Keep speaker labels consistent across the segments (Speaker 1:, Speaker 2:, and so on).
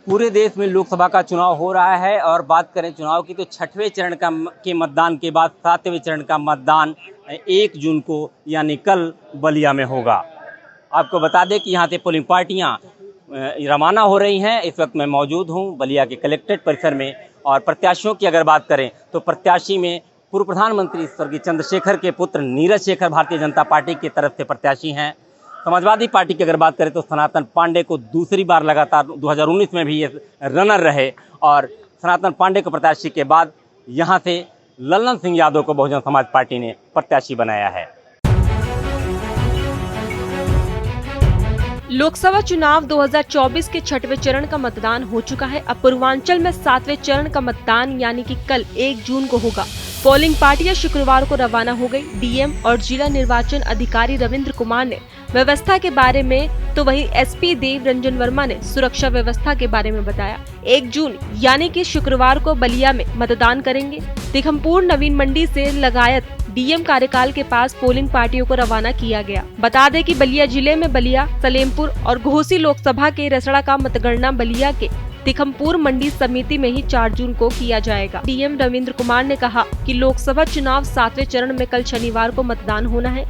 Speaker 1: पूरे देश में लोकसभा का चुनाव हो रहा है और बात करें चुनाव की तो छठवें चरण के मतदान के बाद सातवें चरण का मतदान 1 जून को यानी कल बलिया में होगा। आपको बता दें कि यहाँ से पोलिंग पार्टियाँ रवाना हो रही हैं। इस वक्त मैं मौजूद हूँ बलिया के कलेक्ट्रेट परिसर में और प्रत्याशियों की अगर बात करें तो प्रत्याशी में पूर्व प्रधानमंत्री स्वर्गीय चंद्रशेखर के पुत्र नीरज शेखर भारतीय जनता पार्टी की तरफ से प्रत्याशी हैं। समाजवादी पार्टी की अगर बात करें तो सनातन पांडे को दूसरी बार लगातार 2019 में भी ये रनर रहे और सनातन पांडे को प्रत्याशी के बाद यहां से लल्लन सिंह यादव को बहुजन समाज पार्टी ने प्रत्याशी बनाया है।
Speaker 2: लोकसभा चुनाव 2024 के छठवें चरण का मतदान हो चुका है। अब पूर्वांचल में सातवें चरण का मतदान यानी कि कल 1 जून को होगा। पोलिंग पार्टियां शुक्रवार को रवाना हो गई। डीएम और जिला निर्वाचन अधिकारी रविंद्र कुमार ने व्यवस्था के बारे में तो वहीं एसपी देव रंजन वर्मा ने सुरक्षा व्यवस्था के बारे में बताया। 1 जून यानी कि शुक्रवार को बलिया में मतदान करेंगे। तिखमपुर नवीन मंडी से लगायत डीएम कार्यकाल के पास पोलिंग पार्टियों को रवाना किया गया। बता दें कि बलिया जिले में बलिया, सलेमपुर और घोसी लोकसभा के रसड़ा का मतगणना बलिया के तिखमपुर मंडी समिति में ही 4 जून को किया जाएगा। डीएम रविंद्र कुमार ने कहा कि लोकसभा चुनाव 7वें चरण में कल शनिवार को मतदान होना है।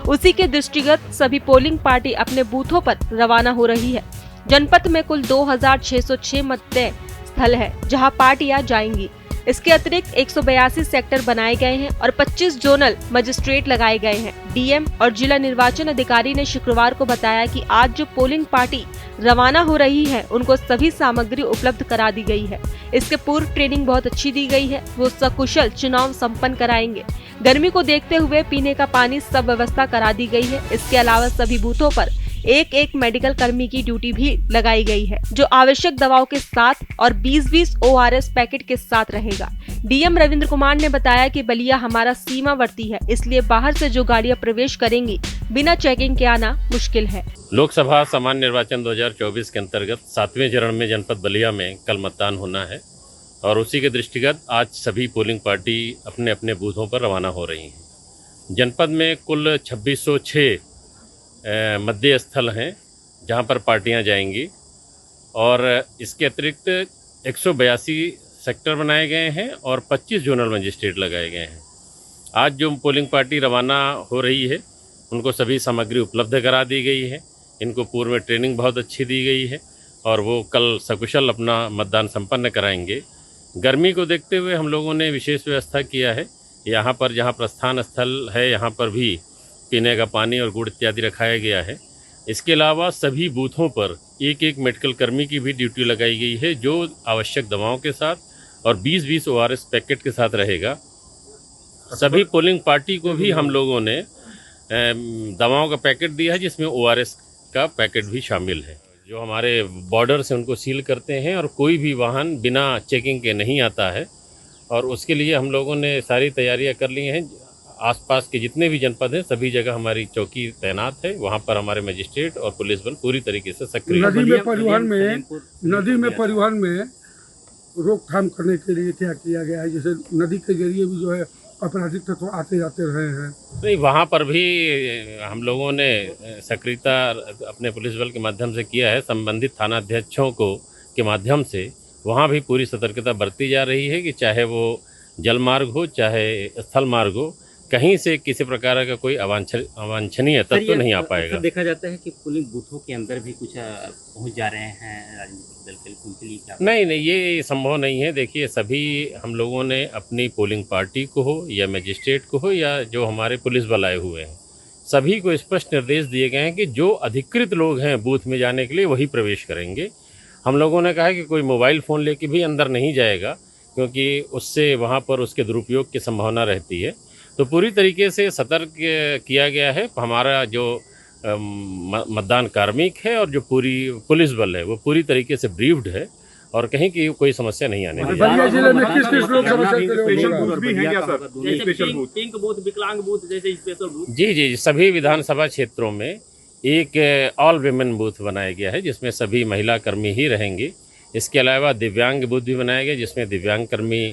Speaker 2: उसी के दृष्टिगत सभी पोलिंग पार्टी अपने बूथों पर रवाना हो रही है। जनपद में कुल 2606 मतदेय स्थल है जहां पार्टियां जाएंगी। इसके अतिरिक्त 182 सेक्टर बनाए गए हैं और 25 जोनल मजिस्ट्रेट लगाए गए हैं। डीएम और जिला निर्वाचन अधिकारी ने शुक्रवार को बताया कि आज जो पोलिंग पार्टी रवाना हो रही है उनको सभी सामग्री उपलब्ध करा दी गई है। इसके पूर्व ट्रेनिंग बहुत अच्छी दी गई है। वो सकुशल चुनाव संपन्न कराएंगे। गर्मी को देखते हुए पीने का पानी सब व्यवस्था करा दी गई है। इसके अलावा सभी बूथों पर एक मेडिकल कर्मी की ड्यूटी भी लगाई गई है जो आवश्यक दवाओं के साथ और 20-20 ORS पैकेट के साथ रहेगा। डीएम रविंद्र कुमार ने बताया कि बलिया हमारा सीमावर्ती है, इसलिए बाहर से जो गाड़ियां प्रवेश करेंगी बिना चेकिंग के आना मुश्किल है।
Speaker 3: लोकसभा सामान्य निर्वाचन 2024 के अंतर्गत 7वें चरण में जनपद बलिया में कल मतदान होना है और उसी के दृष्टिगत आज सभी पोलिंग पार्टी अपने अपने बूथों पर रवाना हो रही हैं। जनपद में कुल 2606 मतदेय स्थल हैं जहां पर पार्टियां जाएंगी और इसके अतिरिक्त 182 सेक्टर बनाए गए हैं और 25 जोनल मजिस्ट्रेट लगाए गए हैं। आज जो पोलिंग पार्टी रवाना हो रही है उनको सभी सामग्री उपलब्ध करा दी गई है। इनको पूर्व में ट्रेनिंग बहुत अच्छी दी गई है और वो कल सकुशल अपना मतदान संपन्न कराएंगे। गर्मी को देखते हुए हम लोगों ने विशेष व्यवस्था किया है। यहाँ पर जहाँ प्रस्थान स्थल है यहाँ पर भी पीने का पानी और गुड़ इत्यादि रखाया गया है। इसके अलावा सभी बूथों पर एक मेडिकल कर्मी की भी ड्यूटी लगाई गई है जो आवश्यक दवाओं के साथ और 20-20 ORS पैकेट के साथ रहेगा। सभी पोलिंग पार्टी को भी हम लोगों ने दवाओं का पैकेट दिया है जिसमें ORS का पैकेट भी शामिल है। जो हमारे बॉर्डर से उनको सील करते हैं और कोई भी वाहन बिना चेकिंग के नहीं आता है और उसके लिए हम लोगों ने सारी तैयारियां कर ली हैं। आसपास के जितने भी जनपद हैं सभी जगह हमारी चौकी तैनात है। वहाँ पर हमारे मजिस्ट्रेट और पुलिस बल पूरी तरीके से सक्रिय।
Speaker 4: नदी में परिवहन में रोकथाम करने के लिए क्या किया गया है? जैसे नदी के जरिए भी जो है आपराधिक तत्व आते जाते रहे हैं।
Speaker 3: नहीं, वहाँ पर भी हम लोगों ने सक्रियता अपने पुलिस बल के माध्यम से किया है। संबंधित थाना अध्यक्षों को के माध्यम से वहाँ भी पूरी सतर्कता बरती जा रही है कि चाहे वो जल मार्ग हो चाहे स्थल मार्ग हो, कहीं से किसी प्रकार का कोई अवांछनीय तत्व नहीं आ पाएगा।
Speaker 1: देखा जाता है कि पोलिंग बूथों के अंदर भी कुछ पहुंच जा रहे हैं राजनीतिक दल के, उनके लिए क्या?
Speaker 3: नहीं, ये संभव नहीं है। देखिए, सभी हम लोगों ने अपनी पोलिंग पार्टी को हो या मजिस्ट्रेट को हो या जो हमारे पुलिस बल आए हुए हैं सभी को स्पष्ट निर्देश दिए गए हैं कि जो अधिकृत लोग हैं बूथ में जाने के लिए वही प्रवेश करेंगे। हम लोगों ने कहा कि कोई मोबाइल फ़ोन लेके भी अंदर नहीं जाएगा क्योंकि उससे वहाँ पर उसके दुरुपयोग की संभावना रहती है। तो पूरी तरीके से सतर्क किया गया है। हमारा जो मतदान कार्मिक है और जो पूरी पुलिस बल है वो पूरी तरीके से ब्रीफ्ड है और कहीं की कोई समस्या नहीं आने वाली।
Speaker 4: बलिया जिले में किस लोग
Speaker 5: स्पेशल बूथ भी हैं क्या sir? Special booth, pink booth, विकलांग बूथ जैसे स्पेशल बूथ?
Speaker 3: जी, सभी विधानसभा क्षेत्रों में एक ऑल विमेन बूथ बनाया गया है जिसमें सभी महिला कर्मी ही रहेंगे। इसके अलावा दिव्यांग बूथ भी बनाया गया जिसमें दिव्यांग कर्मी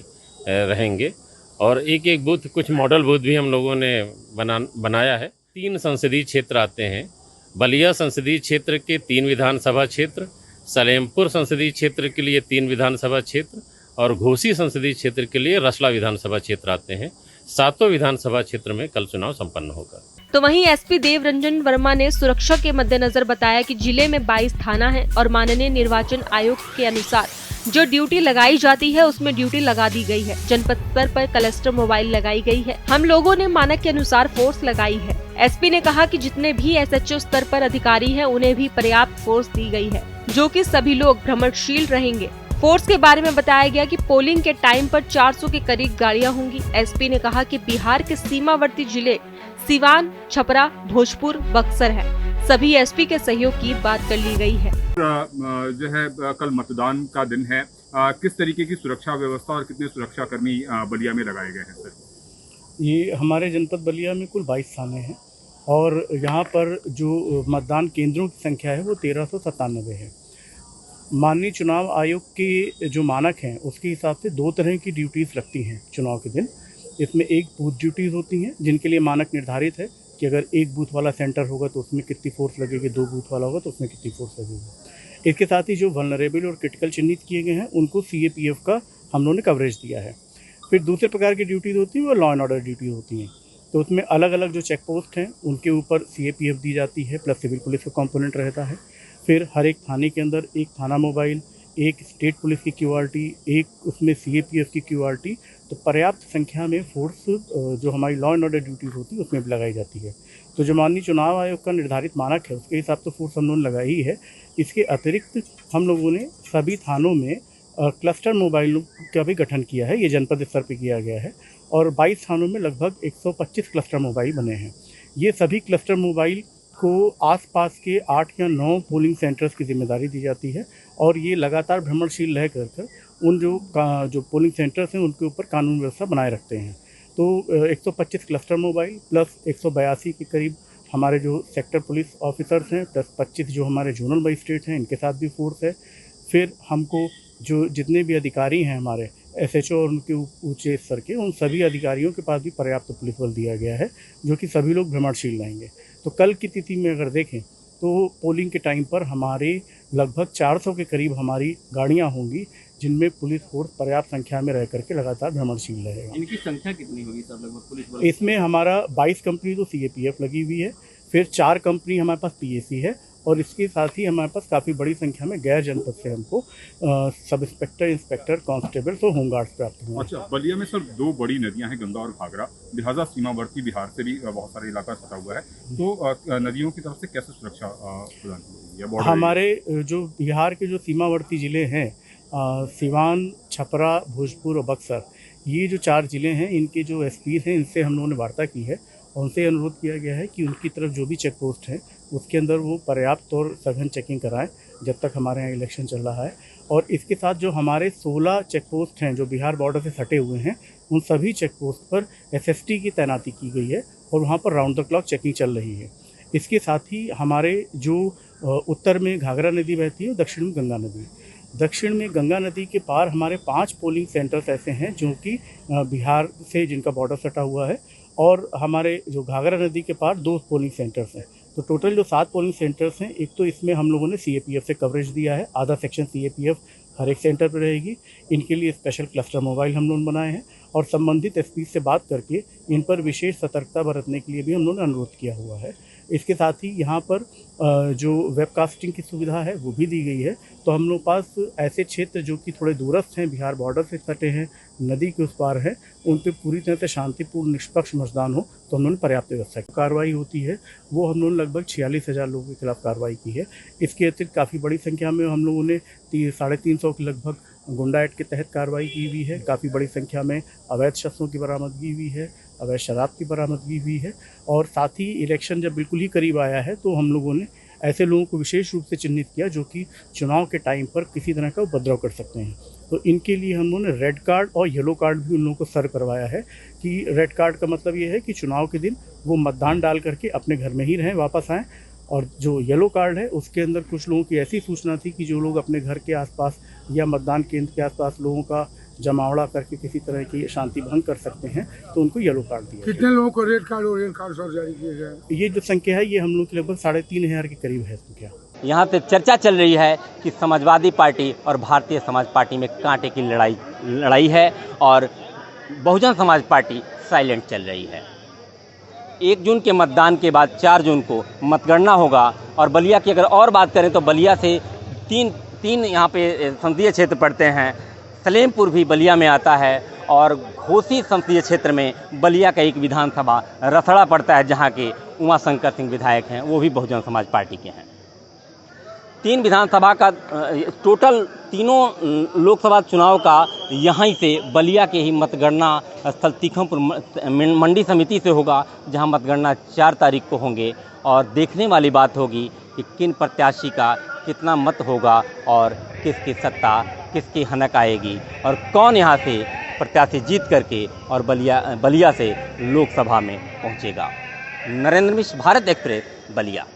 Speaker 3: रहेंगे और एक बूथ, कुछ मॉडल बूथ भी हम लोगों ने बनाया है। 3 संसदीय क्षेत्र आते हैं। बलिया संसदीय क्षेत्र के 3 विधानसभा क्षेत्र, सलेमपुर संसदीय क्षेत्र के लिए 3 विधानसभा क्षेत्र और घोसी संसदीय क्षेत्र के लिए रसला विधानसभा क्षेत्र आते हैं। 7 विधानसभा क्षेत्र में कल चुनाव संपन्न होगा।
Speaker 2: तो वहीं एसपी देव रंजन वर्मा ने सुरक्षा के मद्देनजर बताया कि जिले में 22 थाना है और माननीय निर्वाचन आयोग के अनुसार जो ड्यूटी लगाई जाती है उसमें ड्यूटी लगा दी गई है। जनपद स्तर पर क्लस्टर मोबाइल लगाई गई है। हम लोगों ने मानक के अनुसार फोर्स लगाई है। एसपी ने कहा कि जितने भी एसएचओ स्तर पर अधिकारी हैं उन्हें भी पर्याप्त फोर्स दी गई है, जो कि सभी लोग भ्रमणशील रहेंगे। फोर्स के बारे में बताया गया कि पोलिंग के टाइम पर 400 के करीब गाड़ियां होंगी। एसपी ने कहा कि बिहार के सीमावर्ती जिले सिवान, छपरा, भोजपुर, बक्सर है। सभी एसपी के सहयोग की बात कर ली गई है।
Speaker 6: जो है कल मतदान का दिन है, किस तरीके की सुरक्षा व्यवस्था और कितने सुरक्षाकर्मी बलिया में लगाए गए हैं सर?
Speaker 7: ये हमारे जनपद बलिया में कुल 22 थाने हैं और यहाँ पर जो मतदान केंद्रों की संख्या है वो 1397 है। माननीय चुनाव आयोग के जो मानक हैं उसके हिसाब से 2 तरह की ड्यूटीज़ लगती हैं चुनाव के दिन। इसमें एक बूथ ड्यूटीज़ होती हैं जिनके लिए मानक निर्धारित है कि अगर एक बूथ वाला सेंटर होगा तो उसमें कितनी फोर्स लगेगी, 2 बूथ वाला होगा तो उसमें कितनी फोर्स लगेगी। इसके साथ ही जो वल्नरेबल और क्रिटिकल चिन्हित किए गए हैं उनको CAPF का हम लोगों ने कवरेज दिया है। फिर दूसरे प्रकार की ड्यूटीज़ होती हैं वो लॉ एंड ऑर्डर ड्यूटी होती हैं। तो उसमें अलग अलग जो चेक पोस्ट हैं उनके ऊपर CAPF दी जाती है, प्लस सिविल पुलिस का कॉम्पोनेंट रहता है। फिर हर एक थाने के अंदर एक थाना मोबाइल, एक स्टेट पुलिस की QRT, एक उसमें CAPF की QRT। तो पर्याप्त संख्या में फोर्स जो हमारी लॉ एंड ऑर्डर ड्यूटी होती है उसमें भी लगाई जाती है। तो जो माननीय चुनाव आयोग का निर्धारित मानक है उसके हिसाब से फोर्स हम लोगों ने लगाई ही है। इसके अतिरिक्त हम लोगों ने सभी थानों में क्लस्टर मोबाइलों का भी गठन किया है। ये जनपद स्तर पर किया गया है और 22 थानों में लगभग 125 क्लस्टर मोबाइल बने हैं। ये सभी क्लस्टर मोबाइल को आसपास के 8 या 9 पोलिंग सेंटर्स की जिम्मेदारी दी जाती है और ये लगातार भ्रमणशील रह कर उन जो पोलिंग सेंटर्स हैं उनके ऊपर कानून व्यवस्था बनाए रखते हैं। तो 125 क्लस्टर मोबाइल प्लस 182 के करीब हमारे जो सेक्टर पुलिस ऑफिसर्स हैं प्लस 25 जो हमारे जोनल मजिस्ट्रेट हैं इनके साथ भी फोर्स है। फिर हमको जो जितने भी अधिकारी हैं हमारे SHO और उनके ऊंचे स्तर के उन सभी अधिकारियों के पास भी पर्याप्त पुलिस बल दिया गया है जो कि सभी लोग भ्रमणशील रहेंगे। तो कल की तिथि में अगर देखें तो पोलिंग के टाइम पर हमारे लगभग 400 के करीब हमारी गाड़ियां होंगी जिनमें पुलिस फोर्स पर्याप्त संख्या में रह करके लगातार भ्रमणशील रहेगा।
Speaker 5: इनकी संख्या कितनी होगी सर लगभग पुलिस बल?
Speaker 7: इसमें हमारा 22 कंपनी तो CAPF लगी हुई है, फिर 4 कंपनी हमारे पास PAC है और इसके साथ ही हमारे पास काफ़ी बड़ी संख्या में गैर जनपद से हमको सब इंस्पेक्टर, इंस्पेक्टर, कांस्टेबल तो होमगार्ड्स प्राप्त हुए।
Speaker 6: अच्छा, बलिया में सर 2 बड़ी नदियां हैं, गंगा और घाघरा, लिहाजा सीमावर्ती बिहार से भी बहुत सारे इलाका सटा हुआ है। तो नदियों की तरफ से कैसे सुरक्षा प्रदान की गई है?
Speaker 7: हमारे जो बिहार के जो सीमावर्ती ज़िले हैं सिवान, छपरा, भोजपुर और बक्सर, ये जो 4 ज़िले हैं इनके जो SPs हैं इनसे हम लोगों ने वार्ता की है और उनसे अनुरोध किया गया है कि उनकी तरफ जो भी चेक पोस्ट है उसके अंदर वो पर्याप्त और सघन चेकिंग कराएं जब तक हमारे यहाँ इलेक्शन चल रहा है। और इसके साथ जो हमारे 16 चेक पोस्ट हैं जो बिहार बॉर्डर से सटे हुए हैं उन सभी चेक पोस्ट पर SST की तैनाती की गई है और वहाँ पर राउंड द क्लॉक चेकिंग चल रही है। इसके साथ ही हमारे जो उत्तर में घाघरा नदी बहती है, दक्षिण में गंगा नदी। दक्षिण में गंगा नदी के पार हमारे 5 पोलिंग सेंटर्स ऐसे हैं जो कि बिहार से जिनका बॉर्डर सटा हुआ है और हमारे जो घाघरा नदी के पार 2 पोलिंग सेंटर्स हैं। तो टोटल जो 7 पोलिंग सेंटर्स हैं, एक तो इसमें हम लोगों ने CAPF से कवरेज दिया है, आधा सेक्शन CAPF हर एक सेंटर पर रहेगी। इनके लिए स्पेशल क्लस्टर मोबाइल हम लोगों ने बनाए हैं और संबंधित SP से बात करके इन पर विशेष सतर्कता बरतने के लिए भी हम लोगों ने अनुरोध किया हुआ है। इसके साथ ही यहाँ पर जो वेबकास्टिंग की सुविधा है वो भी दी गई है। तो हम लोग पास ऐसे क्षेत्र जो कि थोड़े दूरस्थ हैं, बिहार बॉर्डर से सटे हैं, नदी के उस पार है, उन पर पूरी तरह से शांतिपूर्ण निष्पक्ष मतदान हो तो हम लोगों ने पर्याप्त व्यवस्था की। कार्रवाई होती है वो हम लोगों ने लगभग 46,000 लोगों के खिलाफ कार्रवाई की है। इसके अतिरिक्त काफ़ी बड़ी संख्या में हम लोगों ने 350 के लगभग गुंडा एक्ट के तहत कार्रवाई की हुई है। काफ़ी बड़ी संख्या में अवैध शस्त्रों की बरामदगी हुई है, अवैध शराब की बरामदगी हुई है और साथ ही इलेक्शन जब बिल्कुल ही करीब आया है तो हम लोगों ने ऐसे लोगों को विशेष रूप से चिन्हित किया जो कि चुनाव के टाइम पर किसी तरह का उपद्रव कर सकते हैं। तो इनके लिए हम लोगों ने रेड कार्ड और येलो कार्ड भी उन लोगों को सर्व करवाया है कि रेड कार्ड का मतलब ये है कि चुनाव के दिन वो मतदान डाल करके अपने घर में ही रहें, वापस आएँ। और जो येलो कार्ड है उसके अंदर कुछ लोगों की ऐसी सूचना थी कि जो लोग अपने घर के आसपास या मतदान केंद्र के आसपास लोगों का जमावड़ा करके किसी तरह की शांति भंग कर सकते हैं तो उनको येलो कार्ड दिया।
Speaker 4: कितने लोगों को रेड कार्ड और येलो कार्ड सर जारी किए गए?
Speaker 7: ये जो संख्या है ये हम लोग की लगभग 3,500 के करीब है संख्या।
Speaker 1: यहाँ से चर्चा चल रही है कि समाजवादी पार्टी और भारतीय समाज पार्टी में कांटे की लड़ाई है और बहुजन समाज पार्टी साइलेंट चल रही है। 1 जून के मतदान के बाद 4 जून को मतगणना होगा और बलिया की अगर और बात करें तो बलिया से तीन यहाँ पे संसदीय क्षेत्र पड़ते हैं। सलेमपुर भी बलिया में आता है और घोसी संसदीय क्षेत्र में बलिया का एक विधानसभा रसड़ा पड़ता है, जहाँ के उमाशंकर सिंह विधायक हैं, वो भी बहुजन समाज पार्टी के हैं। 3 विधानसभा का टोटल तीनों लोकसभा चुनाव का यहीं से बलिया के ही मतगणना स्थल तीखमपुर मंडी समिति से होगा, जहां मतगणना 4 तारीख को होंगे और देखने वाली बात होगी कि किन प्रत्याशी का कितना मत होगा और किसकी सत्ता किसकी हनक आएगी और कौन यहां से प्रत्याशी जीत करके और बलिया से लोकसभा में पहुंचेगा। नरेंद्र मिश्र, भारत एक्सप्रेस, बलिया।